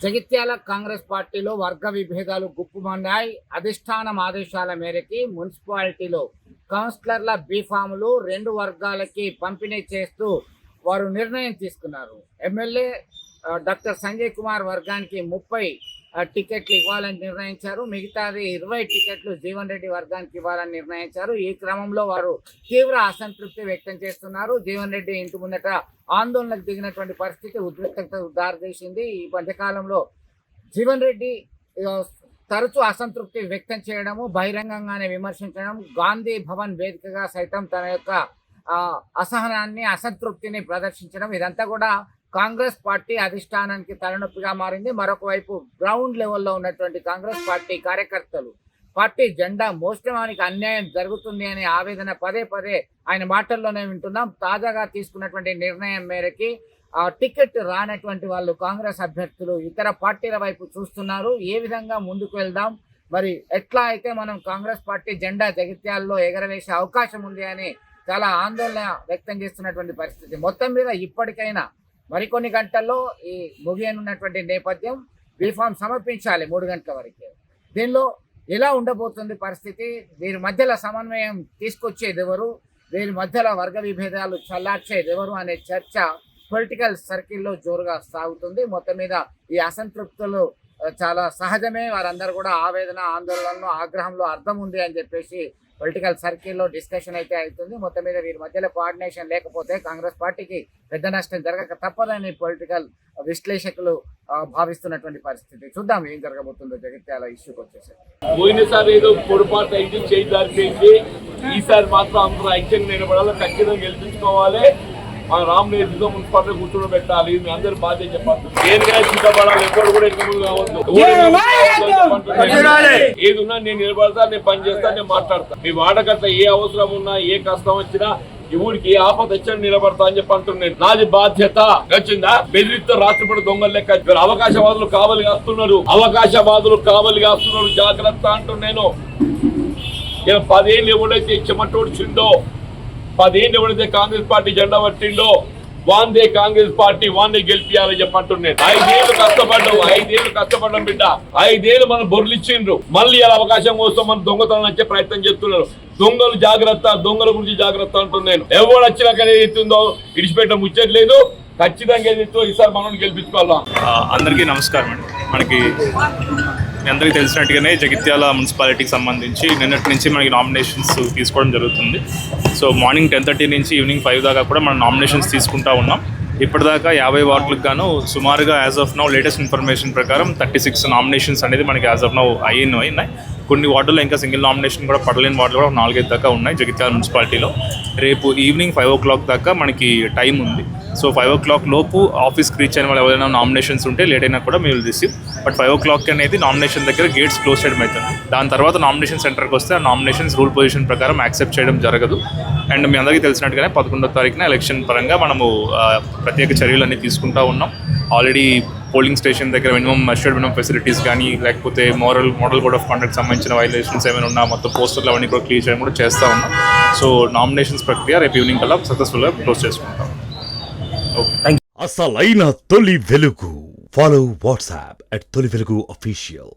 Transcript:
జగిత్యాల కాంగ్రెస్ పార్టీలో వర్గ విభేదాలు గుప్పుమన్నాయి. అధిష్టానం ఆదేశాల మేరకి మున్సిపాలిటీలో కౌన్సిలర్ల బీఫాములు 2 వర్గాలకి పంపిణీ చేస్తూ వారు నిర్ణయం తీసుకున్నారు. ఎమ్మెల్యే డాక్టర్ సంజయ్ కుమార్ వర్గానికి 30 టికెట్లు ఇవ్వాలని నిర్ణయించారు. మిగతాది 20 టికెట్లు జీవన్ రెడ్డి వర్గానికి ఇవ్వాలని నిర్ణయించారు. ఈ క్రమంలో వారు తీవ్ర అసంతృప్తి వ్యక్తం చేస్తున్నారు. జీవన్ రెడ్డి ఇంటి ముందట ఆందోళనకు దిగినటువంటి పరిస్థితి ఉద్రిక్తతకు దారితీసింది. ఈ మధ్యకాలంలో జీవన్ రెడ్డి తరచూ అసంతృప్తి వ్యక్తం చేయడము, బహిరంగంగానే విమర్శించడం, గాంధీ భవన్ వేదికగా సైతం తన యొక్క అసహనాన్ని, అసంతృప్తిని ప్రదర్శించడం, ఇదంతా కూడా కాంగ్రెస్ పార్టీ అధిష్టానానికి తలనొప్పిగా మారింది. మరొక వైపు గ్రౌండ్ లెవెల్లో ఉన్నటువంటి కాంగ్రెస్ పార్టీ కార్యకర్తలు పార్టీ జెండా మోసడానికి అన్యాయం జరుగుతుంది అనే ఆవేదన పదే పదే ఆయన మాటల్లోనే వింటున్నాం. తాజాగా తీసుకున్నటువంటి నిర్ణయం మేరకి టికెట్ రానటువంటి వాళ్ళు కాంగ్రెస్ అభ్యర్థులు ఇతర పార్టీల వైపు చూస్తున్నారు. ఏ విధంగా ముందుకు వెళ్దాం, మరి ఎట్లా అయితే మనం కాంగ్రెస్ పార్టీ జెండా జగిత్యాలలో ఎగరవేసే అవకాశం ఉంది అని చాలా ఆందోళన వ్యక్తం చేస్తున్నటువంటి పరిస్థితి. మొత్తం మీద ఇప్పటికైనా మరికొన్ని గంటల్లో ఈ ముగియనున్నటువంటి నేపథ్యం, బీఫామ్ సమర్పించాలి 3 గంటల వరకే. దీనిలో ఎలా ఉండబోతుంది పరిస్థితి, వీరి మధ్యలో సమన్వయం తీసుకొచ్చేది ఎవరు, వీరి మధ్యలో వర్గ విభేదాలు చల్లార్చేది ఎవరు అనే చర్చ పొలిటికల్ సర్కిల్లో జోరుగా సాగుతుంది. మొత్తం మీద ఈ అసంతృప్తులు చాలా సహజమే. వారందరూ కూడా ఆవేదన, ఆందోళనలో, ఆగ్రహంలో అర్థం ఉంది అని చెప్పేసి పొలిటికల్ సర్కిల్లో డిస్కషన్ అయితే అవుతుంది. మొత్తం మీద వీరి మధ్యలో కోఆర్డినేషన్ లేకపోతే కాంగ్రెస్ పార్టీకి పెద్ద నష్టం జరగక తప్పదని పొలిటికల్ విశ్లేషకులు భావిస్తున్నటువంటి పరిస్థితి. చూద్దాం ఏం జరగబోతుందో జగిత్యాల ఇష్యూకి వచ్చేసి. పోయినసారి ఏదో పొరపాటు అయింది, చేయి దారిపోయింది. ఈసారి మాత్రం అందరూ ఐక్యంగా నిలబడాలి, ఖచ్చితంగా గెలిపించుకోవాలి. మన రామనేతితో మున్సిపాలిటీ కూర్చోబెట్టాలి. మీ అందరూ బాధ్యత చెప్పాలి. దేనికైనా సిద్ధపడాలి, ఎప్పుడు కూడా ఎక్కువ కావద్దు. ఏదున్నా నేను నిలబడతా, నేను పని చేస్తా, నేను మాట్లాడతా. మీ వాడకట్ల ఏ అవసరం ఉన్నా, ఏ కష్టం వచ్చినా, ఎవరికి ఏ ఆపద వచ్చినా నిలబడతా అని చెప్పి అంటున్నాను. నాది బాధ్యత. వచ్చిందా? బెదిరితో రాత్రిపూట దొంగలు లెక్క అవకాశవాదులు కావలి కాస్తున్నారు, జాగ్రత్త అంటున్నాను. 10 ఏళ్ళు ఎవడైతే చెమటోడ్చిండో, 10 ఏళ్ళు ఎవడైతే కాంగ్రెస్ పార్టీ జెండా పట్టిండో, వాందే కాంగ్రెస్ పార్టీ వాందే గెలిపియాలని చెప్పంటున్నాను. 5 ఏళ్ళు కష్టపడ్డాం బిడ్డ. 5 ఏళ్ళు మనం బొర్లిచ్చిండ్రు. మళ్ళీ ఇలా అవకాశం కోసం మనం దొంగతనం వచ్చే ప్రయత్నం చేస్తున్నారు. దొంగలు జాగ్రత్త, దొంగల గురించి జాగ్రత్త అంటున్నాను. ఎవరు వచ్చినాక ఏదైతుందో ఇడిచిపెట్టడం ముచ్చట్లేదు. ఖచ్చితంగా ఏదైతే ఈసారి మనం గెలిపించుకోవాలా. అందరికీ నమస్కారం అండి. మనకి మీ అందరికీ తెలిసినట్టుగానే జగిత్యాల మున్సిపాలిటీకి సంబంధించి నిన్నటి నుంచి మనకి నామినేషన్స్ తీసుకోవడం జరుగుతుంది. సో మార్నింగ్ 10:30 నుంచి ఈవినింగ్ 5 దాకా కూడా మనం నామినేషన్స్ తీసుకుంటూ ఉన్నాం. ఇప్పటిదాకా 50 వార్డులకు గాను సుమారుగా as of now latest information ప్రకారం 36 నామినేషన్స్ అనేది మనకి యాజ్ ఆఫ్ నౌ అయినాయి. కొన్ని వార్డుల్లో ఇంకా సింగిల్ నామినేషన్ కూడా పడలేని వార్డులు కూడా 4-5 దాకా ఉన్నాయి జగిత్యాల మున్సిపాలిటీలో. రేపు ఈవినింగ్ 5 o'clock దాకా మనకి టైం ఉంది. సో 5 o'clock లోపు ఆఫీస్కి రీచ్ అయిన వాళ్ళు ఎవరైనా నామినేషన్స్ ఉంటే లేట్ అయినా కూడా మేము రిసీవ్. బట్ 5 o'clock అనేది నామినేషన్ దగ్గర గేట్స్ క్లోజ్ చేయడం అవుతుంది. దాని తర్వాత నామినేషన్ సెంటర్కి వస్తే ఆ నామినేషన్స్ రూల్ పొజిషన్ ప్రకారం యాక్సెప్ట్ చేయడం జరగదు. అండ్ మీ అందరికీ తెలిసినట్టుగానే 11వ తారీఖున ఎలక్షన్ పరంగా మనము ప్రత్యేక చర్యలు అన్నీ తీసుకుంటూ ఉన్నాం. ఆల్రెడీ పోలింగ్ స్టేషన్ దగ్గర మినిమం ఫెసిలిటీస్ కానీ, లేకపోతే మోడల్ కోడ్ ఆఫ్ కాండక్ట్ సంబంధించిన వైలేషన్స్ ఏమైనా ఉన్నా మొత్తం పోస్టర్లు అవన్నీ కూడా క్లియర్ చేయడం కూడా చేస్తూ ఉన్నాం. సో నామినేషన్స్ ప్రక్రియ రేపు ఈవినింగ్ కల్లా సక్సెస్ఫుల్గా క్లోజ్ చేసుకుంటాం. Okay, thank you. అసలైన తొలి వెలుగు. ఫాలో వాట్సాప్ @తొలి వెలుగు అఫీషియల్.